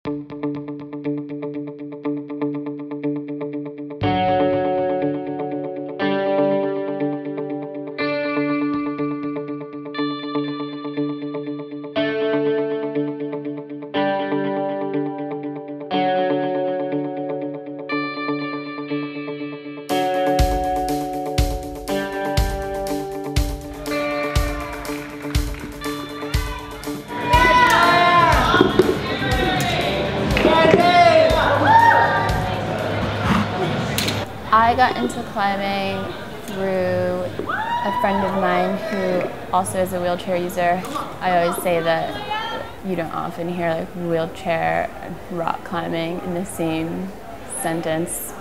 I got into climbing through a friend of mine who also is a wheelchair user. I always say that you don't often hear like wheelchair and rock climbing in the same sentence.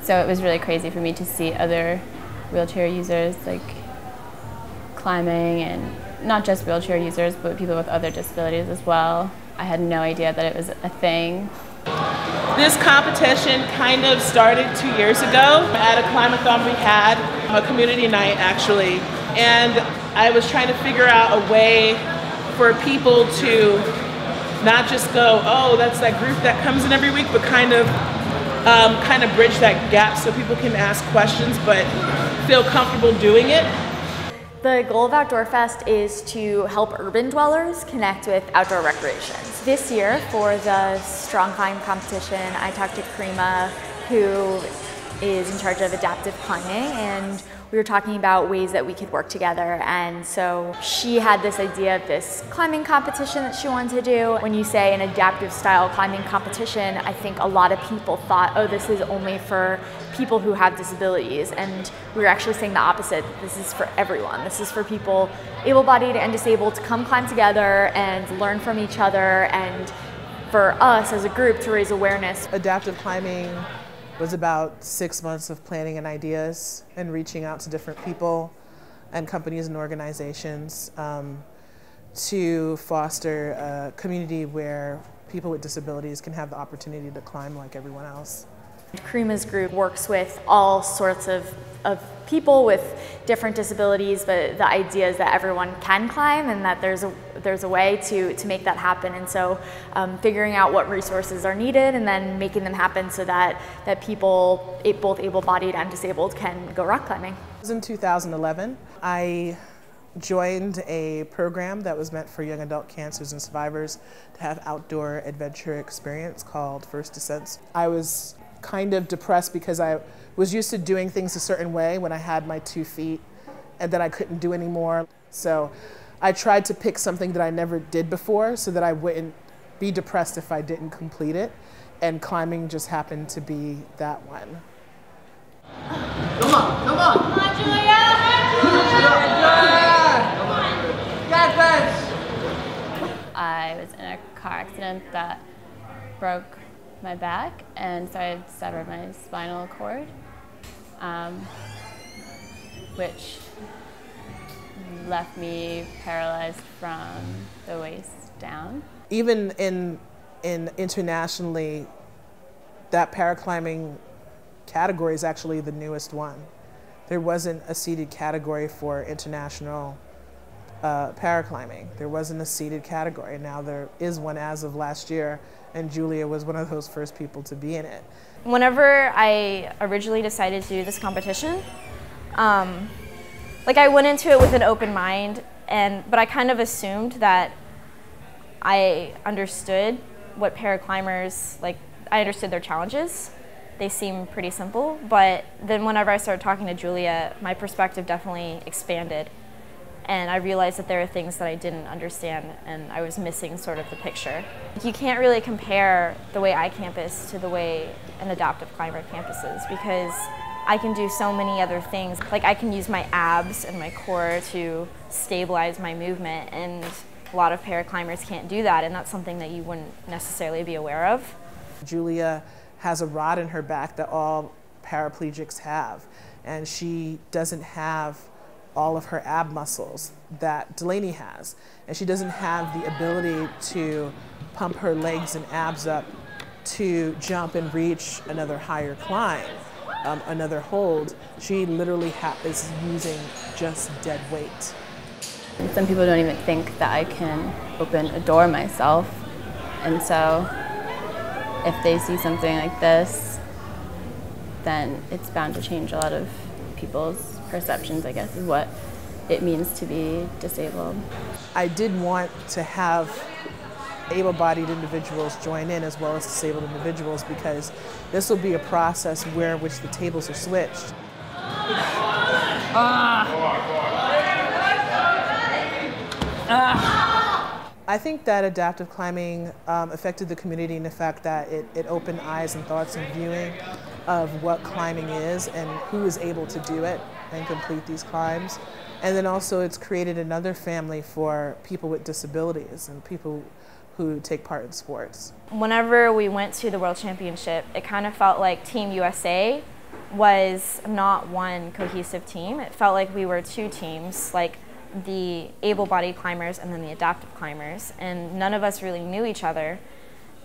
So it was really crazy for me to see other wheelchair users like climbing, and not just wheelchair users, but people with other disabilities as well. I had no idea that it was a thing. This competition kind of started 2 years ago at a climb-a-thon we had, a community night actually, and I was trying to figure out a way for people to not just go, oh, that's that group that comes in every week, but kind of bridge that gap so people can ask questions but feel comfortable doing it. The goal of OutdoorFest is to help urban dwellers connect with outdoor recreations. This year, for the Strong Climb competition, I talked to Karima, who is in charge of adaptive climbing, and we were talking about ways that we could work together. And so she had this idea of this climbing competition that she wanted to do. When you say an adaptive style climbing competition, I think a lot of people thought, oh, this is only for people who have disabilities. And we were actually saying the opposite. This is for everyone. This is for people able-bodied and disabled to come climb together and learn from each other, and for us as a group to raise awareness. Adaptive climbing was about 6 months of planning and ideas and reaching out to different people and companies and organizations to foster a community where people with disabilities can have the opportunity to climb like everyone else. Karima's group works with all sorts of people with different disabilities, but the idea is that everyone can climb and that there's a way to make that happen. And so figuring out what resources are needed and then making them happen so that people, both able-bodied and disabled, can go rock climbing. It was in 2011. I joined a program that was meant for young adult cancers and survivors to have outdoor adventure experience called First Descents. I was kind of depressed because I was used to doing things a certain way when I had my 2 feet, and then I couldn't do anymore. So I tried to pick something that I never did before so that I wouldn't be depressed if I didn't complete it, and climbing just happened to be that one. Come on, come on! Come on, Julia! Come on! Yes! I was in a car accident that broke my back, and so I severed my spinal cord, which left me paralyzed from the waist down. Even in internationally, that paraclimbing category is actually the newest one. There wasn't a seated category for international paraclimbing. There wasn't a seated category. Now there is one as of last year, and Julia was one of those first people to be in it. Whenever I originally decided to do this competition, like I went into it with an open mind, but I kind of assumed that I understood what paraclimbers, like I understood their challenges. They seem pretty simple, but then whenever I started talking to Julia, my perspective definitely expanded. And I realized that there are things that I didn't understand, and I was missing sort of the picture. You can't really compare the way iCampus to the way an adaptive climber campus is, because I can do so many other things. Like I can use my abs and my core to stabilize my movement, and a lot of paraclimbers can't do that, and that's something that you wouldn't necessarily be aware of. Julia has a rod in her back that all paraplegics have, and she doesn't have all of her ab muscles that Delaney has, and she doesn't have the ability to pump her legs and abs up to jump and reach another higher climb, another hold. She literally is using just dead weight. Some people don't even think that I can open a door myself, And so if they see something like this, then it's bound to change a lot of people's perceptions, I guess, of what it means to be disabled. I did want to have able-bodied individuals join in as well as disabled individuals, because this will be a process where which the tables are switched. I think that adaptive climbing affected the community in the fact that it opened eyes and thoughts and viewing of what climbing is and who is able to do it and complete these climbs. And then also it's created another family for people with disabilities and people who take part in sports. Whenever we went to the World Championship, it kind of felt like Team USA was not one cohesive team. It felt like we were two teams, like the able-bodied climbers and then the adaptive climbers, and none of us really knew each other.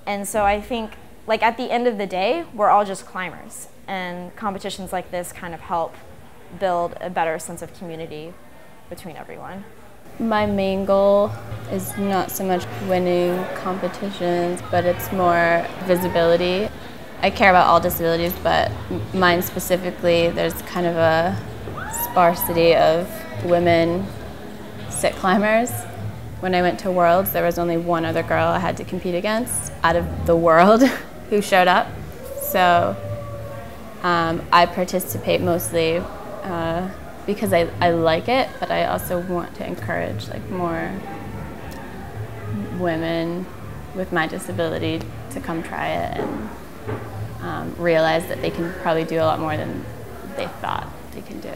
And so I think, like, at the end of the day, we're all just climbers, and competitions like this kind of help build a better sense of community between everyone. My main goal is not so much winning competitions, but it's more visibility. I care about all disabilities, but mine specifically, there's kind of a sparsity of women sit climbers. When I went to Worlds, there was only one other girl I had to compete against out of the world who showed up. So I participate mostly because I like it, but I also want to encourage like more women with my disability to come try it and realize that they can probably do a lot more than they thought they can do.